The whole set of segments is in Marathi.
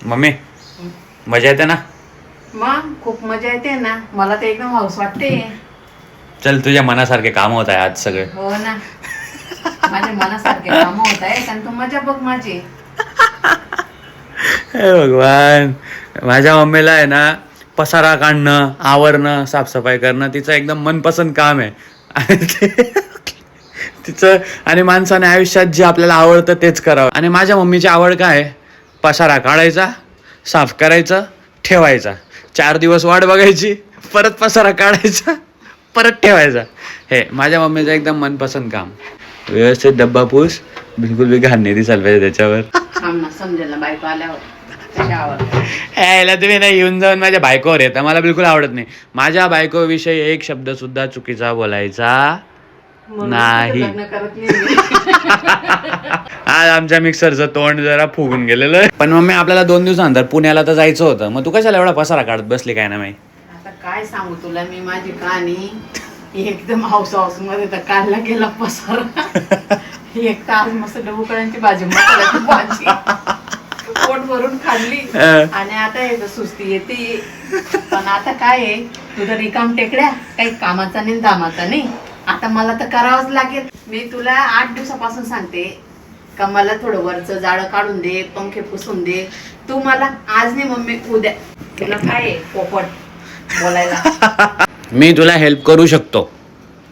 मम्मी मजा येते ना? मग खूप मजा येते ना, मला तर एकदम हौस वाटते. चल तुझ्या मनासारखे काम होत आहे आज सगळे. हो ना, माझ्या मनासारखे काम होत आहे आणि तू मजा बघ माझी. हे भगवान, माझ्या मम्मीला आहे ना पसारा काढणं, आवरणं, साफसफाई करणं तिचं एकदम मनपसंत काम आहे. आणि तिचं आणि माणसाने आयुष्यात जे आपल्याला आवडतं तेच करावं. आणि माझ्या मम्मीची आवड काय आहे? पसारा काढायचा, साफ करायचं, ठेवायचा, 4 दिवस वाट बघायची, परत पसारा काढायचा, परत ठेवायचा. हे माझ्या मम्मीचं एकदम मनपसंत काम. व्यवस्थित डब्बा पूस, बिलकुल बी घाण नाही दिसायला पाहिजे त्याच्यावर. थांब ना, समजेल ना बायको आल्यावर त्याच्यावर. यायला तुम्ही नाही येऊन जाऊन माझ्या बायकोवर येतं, मला बिलकुल आवडत नाही. माझ्या बायकोविषयी एक शब्द सुद्धा चुकीचा बोलायचा म्हणून नाही. तुझं लग्न करत नाही मी. आज आमच्या मिक्सरचं तोंड जरा फुगून गेलेलं आहे. पण मम्मी आपल्याला 2 दिवसानंतर पुण्याला तर जायचं होतं, मग तू कशाला एवढा पसारा काढत बसली काय ना माही? आता काय सांगू तुला मी माझी कहाणी. एकदम हाऊस मध्ये तर काढला गेला पसारा. एक तास मस्त डबुकळ्यांची भाजी, मसाल्याची भाजी पोट भरून खाल्ली. आणि आता येतं सुस्ती येते. पण आता काय आहे, तुझं रिकाम टेकड्या, काही कामाचा नाही दामाचा नाही. आता मला तर करावंच लागेल. मी तुला 8 दिवसापासून सांगते का मला थोडं वरचं जाळं काढून दे, पंखे पुसून दे. तू मला आज नाही मम्मी उद्या. तुला काय आहे पोपट बोलायला? मी तुला हेल्प करू शकतो.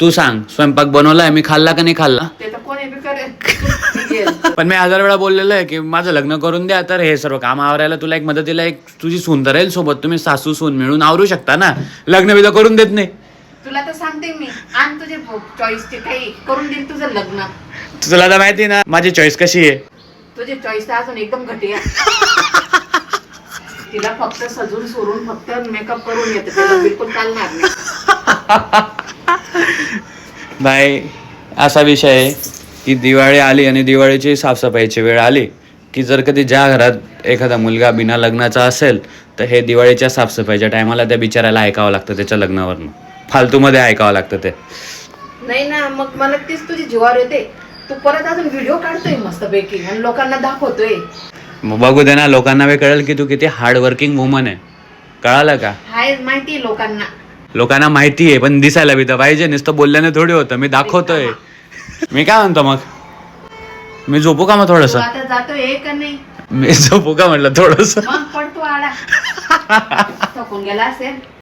तू सांग, स्वयंपाक बनवलाय, मी खाल्ला का नाही खाल्ला? ते तर कोणी बी करेल. पण मी 1000 वेळा बोललेलो आहे की माझं लग्न करून द्या, तर हे सर्व काम आवरायला तुला एक मदतीला एक तुझी सून तर राहील सोबत. तुम्ही सासू सून मिळून आवरू शकता ना. लग्न बिग्न करून देत नाही. तुला तर सांगते मी, आणि तुझे चॉईसचे काही करून देईल तुझं लग्न. तुला तर माहिती ना माझी चॉईस कशी आहे. तुझी चॉईस तर अजून एकदम घटिया. तिला फक्त सजून सोडून फक्त मेकअप करून येते, तिला बिलकुल चालणार नाही. नाही, असा विषय आहे की दिवाळी आली आणि दिवाळीची साफसफाईची वेळ आली की जर कधी ज्या घरात एखादा मुलगा बिना लग्नाचा असेल तर हे दिवाळीच्या साफसफाईच्या टायमाला त्या बिचारायला ऐकावं लागतं त्याच्या लग्नावरनं. फालतूमध्ये ऐकावं लागतं ते. नाही ना, मग मला तीच तुझी जीवावर येते. तू परत अजून व्हिडिओ काढतोय मस्त पैकी आणि लोकांना दाखवतोय. मग बघू दे ना, लोकांना वेळ कळेल की तू किती हार्ड वर्किंग वुमन आहे. कळालं का? हाय माहिती लोकांना. लोकांना माहिती आहे, पण दिसायला बी तर पाहिजे. नुसतं बोलल्याने थोडी होतं. मी दाखवतोय. मी काय म्हणतो मग, मी झोपू का मग तू थोडस? आता जातोय का नाही? मी झोपू का म्हटलं थोडस? मग पडतो आडा. थकून गेला असेल.